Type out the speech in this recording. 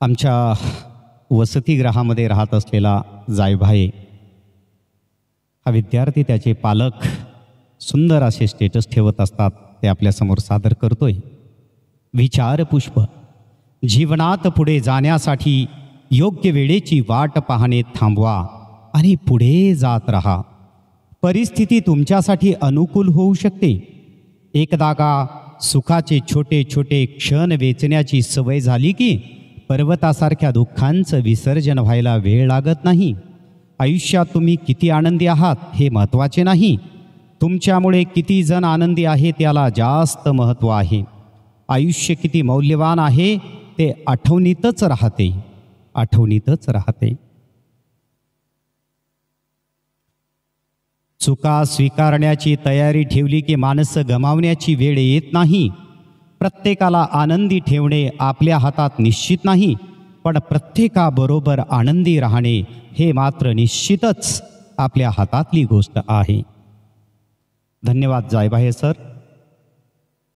आमच्या वसतिगृहामध्ये राहत असलेला जायभाई हा विद्यार्थी, त्याचे पालक सुंदर असे स्टेटस ठेवत असतात, ते आपल्यासमोर सादर करतोय. विचारपुष्प. जीवनात पुढे जाण्यासाठी योग्य वेळेची वाट पाहणे थांबवा आणि पुढे जात राहा. परिस्थिती तुमच्यासाठी अनुकूल होऊ शकते. एकदा का सुखाचे छोटे छोटे क्षण वेचण्याची सवय झाली की पर्वतासारख्या दुःखांचं विसर्जन व्हायला वेळ लागत नाही. आयुष्यात तुम्ही किती आनंदी आहात हे महत्त्वाचे नाही, तुमच्यामुळे किती जण आनंदी आहे त्याला जास्त महत्त्व आहे. आयुष्य किती मौल्यवान आहे ते आठवणीतच राहते, आठवणीतच राहते. चुका स्वीकारण्याची तयारी ठेवली की माणसं गमावण्याची वेळ येत नाही. प्रत्येकाला आनंदी ठेवणे आपल्या हातात निश्चित नाही, पण प्रत्येकाबरोबर आनंदी राहणे हे मात्र निश्चितच आपल्या हातातली गोष्ट आहे. धन्यवाद जायभाई सर.